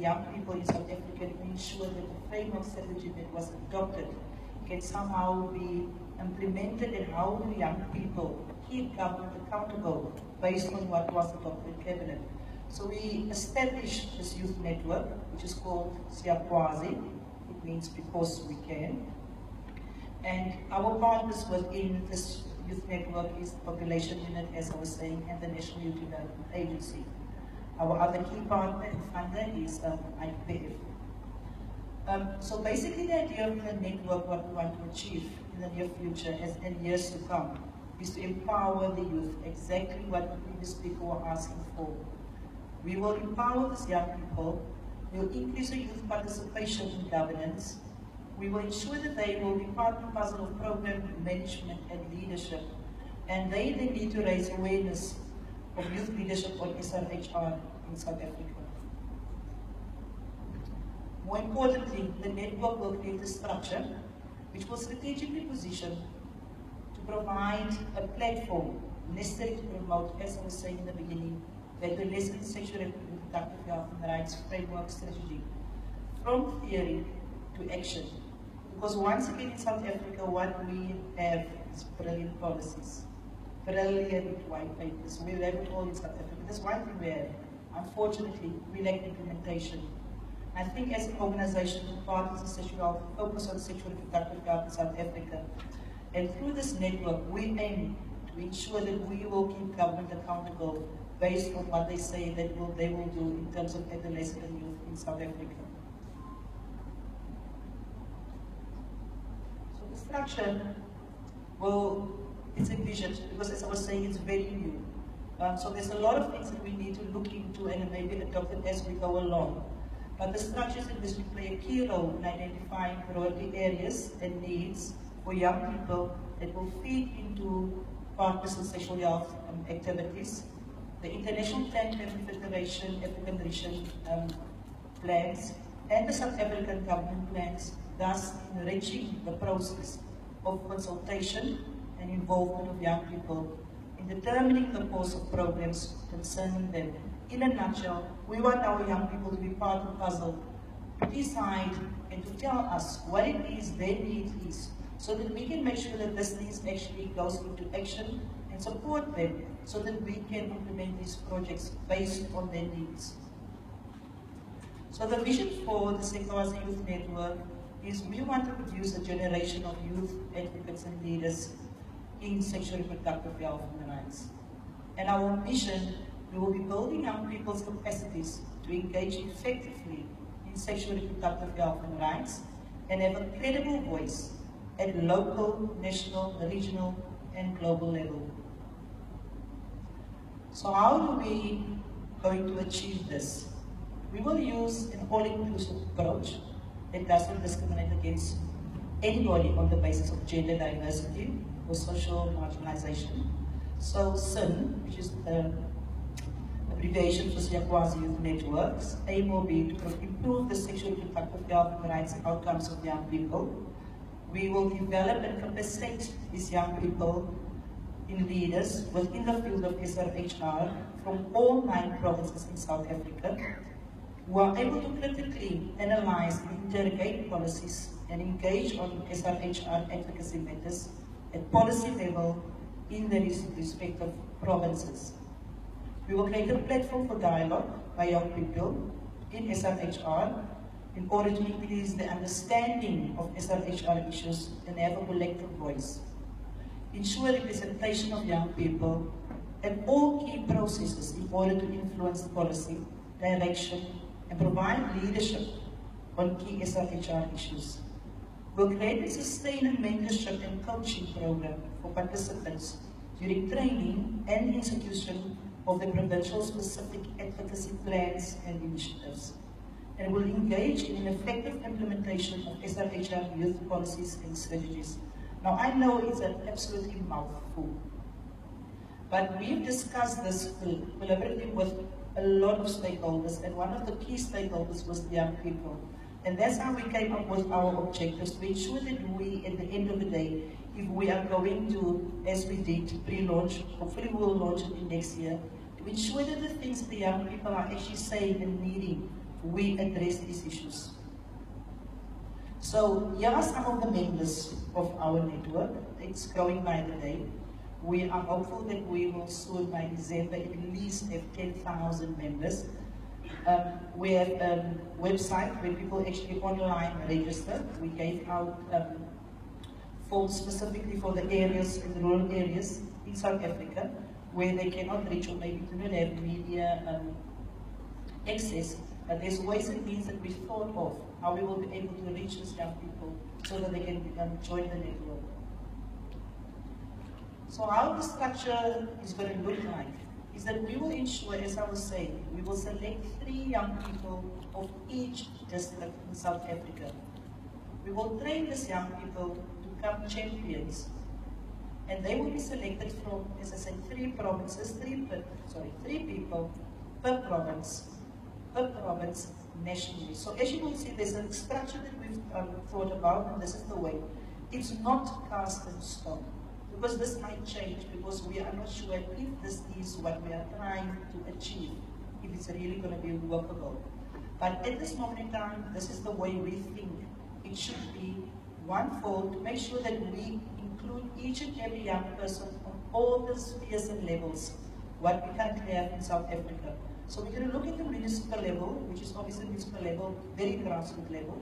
young people in South Africa to ensure that the framework strategy that was adopted can somehow be implemented, and how do young people keep government accountable based on what was adopted in Cabinet. So we established this youth network, which is called Siyakwazi. It means because we can. And our partners within this youth network is the Population Unit, as I was saying, and the National Youth Development Agency. Our other key partner and funder is IPF. So basically the idea of the network, what we want to achieve in the near future and years to come, is to empower the youth, exactly what the previous speaker were asking for. We will empower these young people, we will increase the youth participation in governance, we will ensure that they will be part and parcel of program management and leadership, and they need to raise awareness of youth leadership on SRHR in South Africa. More importantly, the network will create a structure which will strategically position to provide a platform necessary to promote, as I was saying in the beginning, the adolescent sexual and reproductive health and rights framework strategy from theory to action. Because once again in South Africa, what we have is brilliant policies, brilliant white papers. We have it all in South Africa. That's one thing we have. Unfortunately, we lack implementation. I think as an organization, partners in sexual health focus on sexual and reproductive health in South Africa. And through this network, we aim to ensure that we will keep government accountable based on what they say that they will do in terms of adolescent and youth in South Africa. So the structure it's envisioned, because as I was saying, it's very new. So there's a lot of things that we need to look into and maybe adopt it as we go along. But the structures in which we play a key role in identifying priority areas and needs for young people that will feed into partners in sexual health activities. The International Planned Parenthood Federation, African region plans, and the South African government plans, thus enriching the process of consultation and involvement of young people in determining the course of programs concerning them. In a nutshell, we want our young people to be part of the puzzle, to decide and to tell us what it is their need is, so that we can make sure that this thing actually goes into action and support them, so that we can implement these projects based on their needs. So the vision for the Siyakwazi Youth Network is we want to produce a generation of youth advocates and leaders in sexual and reproductive health and rights. And our mission, we will be building young people's capacities to engage effectively in sexual and reproductive health and rights and have a credible voice at local, national, regional, and global level. So how are we going to achieve this? We will use an all-inclusive approach that doesn't discriminate against anybody on the basis of gender diversity or social marginalization. So SIN, which is the abbreviation for Siyakwazi Youth Networks, aim will be to improve the sexual and reproductive health and rights and outcomes of young people. We will develop and compensate these young people in leaders within the field of SRHR from all 9 provinces in South Africa, who are able to critically analyze and interrogate policies and engage on SRHR advocacy matters at policy level in the respective provinces. We will create a platform for dialogue by young people in SRHR in order to increase the understanding of SRHR issues and have a collective voice. Ensure representation of young people at all key processes in order to influence policy, direction, and provide leadership on key SRHR issues. We'll create and sustain a mentorship and coaching program for participants during training and execution of the provincial specific advocacy plans and initiatives. And will engage in an effective implementation of SRHR youth policies and strategies. Now I know it's an absolutely mouthful, but we've discussed this collaboratively with a lot of stakeholders, and one of the key stakeholders was the young people. And that's how we came up with our objectives, to ensure that we, at the end of the day, if we are going to, as we did, pre-launch, hopefully we'll launch it in next year, to ensure that the things the young people are actually saying and needing we address these issues. So here are some of the members of our network. It's growing by the day. We are hopeful that we will soon, by December, at least have 10,000 members. We have a website where people actually online register. We gave out forms specifically for the areas, in the rural areas in South Africa, where they cannot reach or maybe do not have media access. But there's ways and means that we thought of how we will be able to reach these young people so that they can join the network. So how the structure is going to look like is that we will ensure, as I was saying, we will select 3 young people of each district in South Africa. We will train these young people to become champions, and they will be selected from, as I said, 3 provinces, 3 people per province nationally. So as you will see, there's a structure that we've thought about, and this is the way. It's not cast in stone, because this might change, because we are not sure if this is what we are trying to achieve, if it's really going to be workable. But at this moment in time, this is the way we think it should be. One-fold, to make sure that we include each and every young person on all the spheres and levels, what we currently have in South Africa. So we're going to look at the municipal level, which is obviously municipal level, very grassroots level.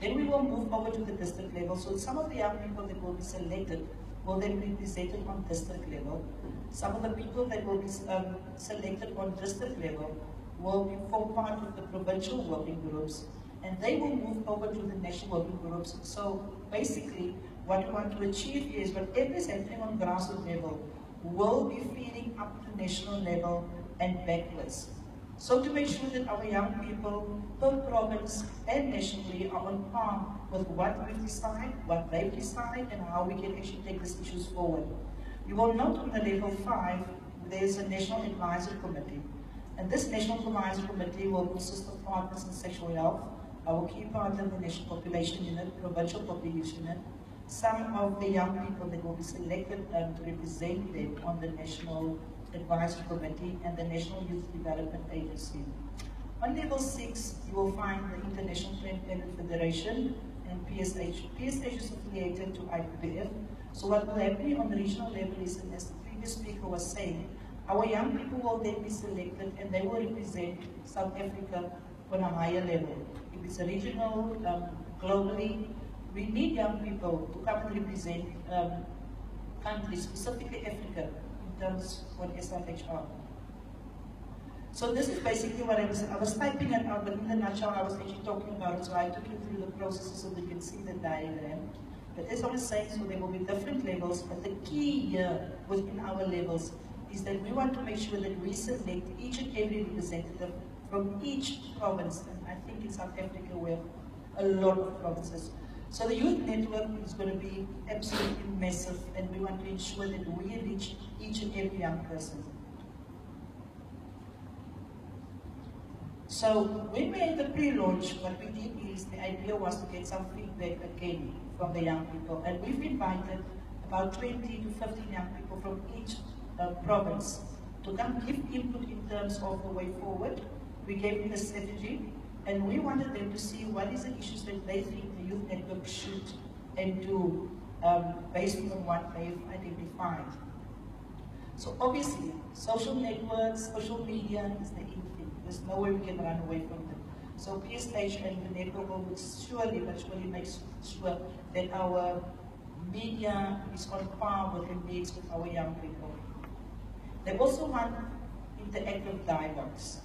Then we will move over to the district level. So some of the young people that will be selected will then be presented on district level. Some of the people that will be selected on district level will form part of the provincial working groups, and they will move over to the national working groups. So basically, what we want to achieve is whatever is happening on grassroots level will be feeding up to national level and backwards. So to make sure that our young people per province and nationally are on par with what we decide, what they decide, and how we can actually take these issues forward. You will note on the level 5, there is a National Advisory Committee. And this National Advisory Committee will consist of partners in sexual health, our key partner in the National Population Unit, Provincial Population Unit, some of the young people that will be selected to represent them on the National Advisory Committee and the National Youth Development Agency. On level 6, you will find the International Independent Federation and PSH. PSH is affiliated to IPPF. So what will happen on the regional level is, and as the previous speaker was saying, our young people will then be selected and they will represent South Africa on a higher level. If it's a regional, globally, we need young people to come and represent countries, specifically Africa, in terms of SFHR. So this is basically what I was typing it out, but in a nutshell I was actually talking about it, so I took you through the processes so that you can see the diagram. But as I was saying, so there will be different levels, but the key here within our levels is that we want to make sure that we select each and every representative from each province, and I think in South Africa we have a lot of provinces. So the youth network is going to be absolutely massive, and we want to ensure that we reach each and every young person. So when we had the pre-launch, what we did is, the idea was to get some feedback again from the young people, and we've invited about 20 to 15 young people from each province to come give input in terms of the way forward. We gave them a strategy, and we wanted them to see what is the issues that they think the youth network should and do based on what they've identified. So obviously, social networks, social media is the in thing. There's no way we can run away from them. So PSH and the network will surely make sure that our media is on par with the needs of our young people. They also want interactive dialogues.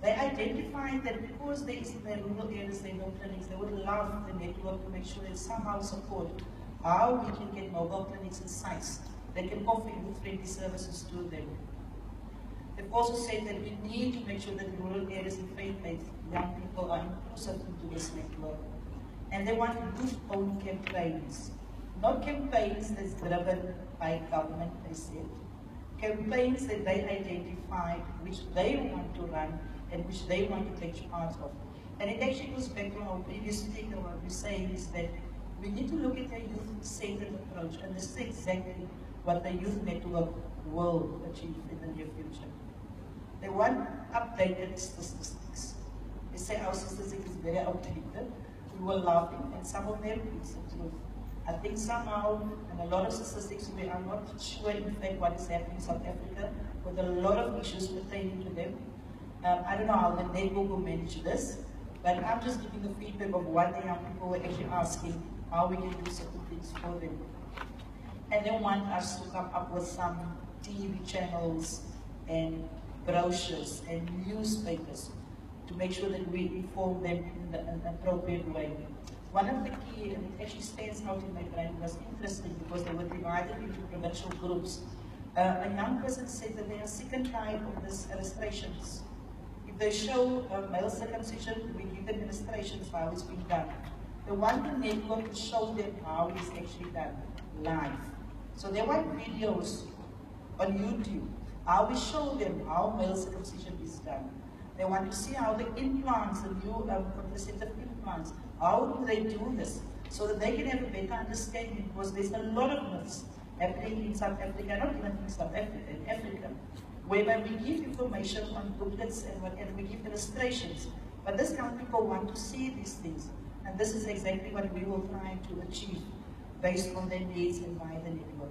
They identified that because there is in the rural areas, there are no clinics, they would love the network to make sure they somehow support how we can get mobile clinics and sites that can offer youth-friendly services to them. They've also said that we need to make sure that the rural areas and faith-based young people are inclusive into this network. And they want youth-owned campaigns, not campaigns that's driven by government, they said. Campaigns that they identified, which they want to run and which they want to take part of. And it actually goes back to our previous speaker, what we're saying is that we need to look at a youth-centered approach, and this is exactly what the youth network will achieve in the near future. They want updated statistics. They say our statistics is very outdated. We were laughing, and some of them is the truth. I think somehow, and a lot of statistics, we are not sure in fact what is happening in South Africa, with a lot of issues pertaining to them. I don't know how the network will manage this, but I'm just giving the feedback of what the young people were actually asking, how we can do certain things for them. And they want us to come up with some TV channels and brochures and newspapers to make sure that we inform them in an appropriate way. One of the key, and it actually stands out in my brain, was interesting because they were divided into provincial groups. A young person said that they are sick and tired of these illustrations. If they show male circumcision, we give them illustrations of how it's being done. They want the network to show them how it is actually done live. So they want videos on YouTube, how we show them how male circumcision is done. They want to see how the implants, the new contraceptive implants, how do they do this, so that they can have a better understanding, because there's a lot of myths happening in South Africa, not even in South Africa, in Africa, whereby we give information on booklets and whatever, we give illustrations, but these young people want to see these things, and this is exactly what we will try to achieve based on their needs and by the network.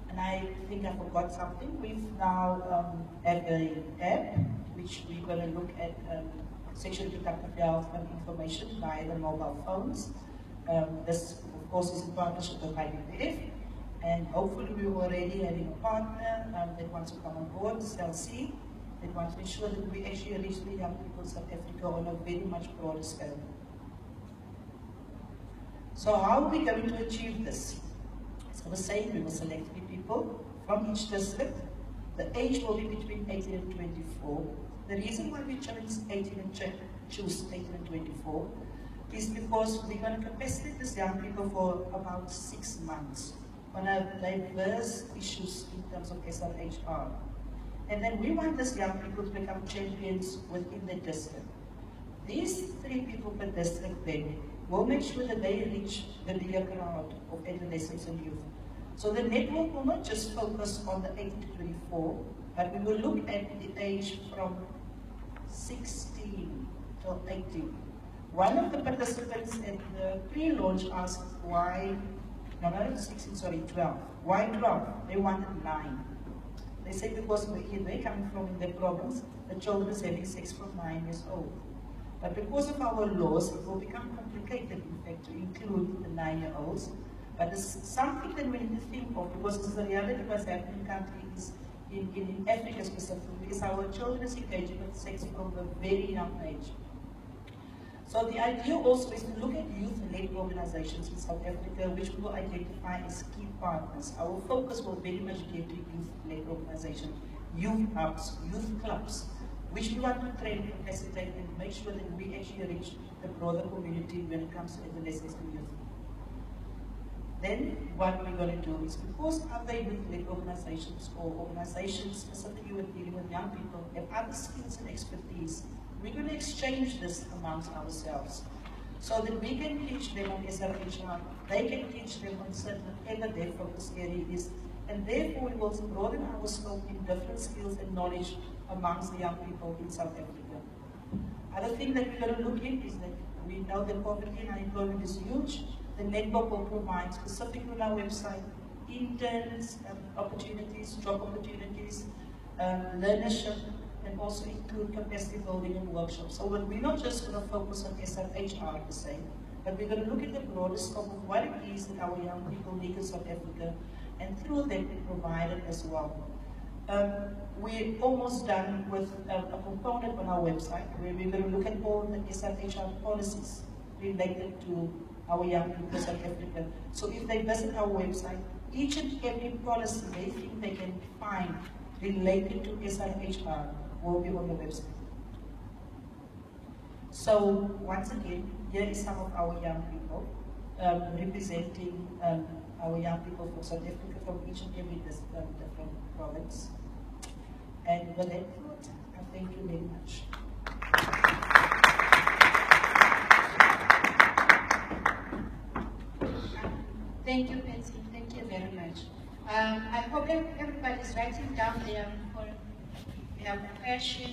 And I think I forgot something. We've now have an app which we're going to look at sexual reproductive health and information via the mobile phones. This, of course, is in partnership with IDPF, and hopefully we're already having a partner that wants to come on board, CLC, that wants to ensure that we actually reach the young people in South Africa on a very much broader scale. So how are we going to achieve this? As I was saying, we will select 3 people from each district. The age will be between 18 and 24. The reason why we choose 18 and 24 is because we're going to capacitate these young people for about 6 months on a diverse issues in terms of SRHR. And then we want these young people to become champions within the district. These 3 people per district then will make sure that they reach the bigger crowd of adolescents and youth. So the network will not just focus on the 18 to 24, but we will look at the age from 16 till 18. One of the participants at the pre-launch asked why, no, not 16, sorry, 12. Why 12? They wanted 9. They said because they're coming from in their province, the children is having sex from 9 years old. But because of our laws, it will become complicated, in fact, to include the 9-year-olds. But it's something that we need to think of, because it's the reality of what's happening in countries, in Africa specifically, is our children is engaging with sex from a very young age. So the idea also is to look at youth-led organizations in South Africa, which we will identify as key partners. Our focus will very much get to youth-led organizations, youth hubs, youth clubs, which we want to train, capacitate, and make sure that we actually reach the broader community when it comes to adolescents and youth. Then what we're going to do is, because other youth-led organizations or organizations specifically with dealing with young people have other skills and expertise, we're going to exchange this amongst ourselves so that we can teach them on SRHR, they can teach them on certain whatever their focus area is, and therefore we will broaden our scope in different skills and knowledge amongst the young people in South Africa. Other thing that we're going to look at is that we know that poverty and unemployment is huge. The network will provide specifically on our website interns, opportunities, job opportunities, learnership, and also include capacity building and workshops. So we're not just going to focus on SRHR per se, but we're going to look at the broader scope of what it is that our young people need in South Africa, and through that we provide it as well. We're almost done with a component on our website where we're going to look at all the SRHR policies related to our young people in South Africa. So if they visit our website, each and every policy they think they can find related to SRHR will be on the website. So once again, here is some of our young people representing our young people from South Africa from each and every different province. And with that thought, I thank you very much. Thank you, Patsy. Thank you very much. I hope everybody is writing down their question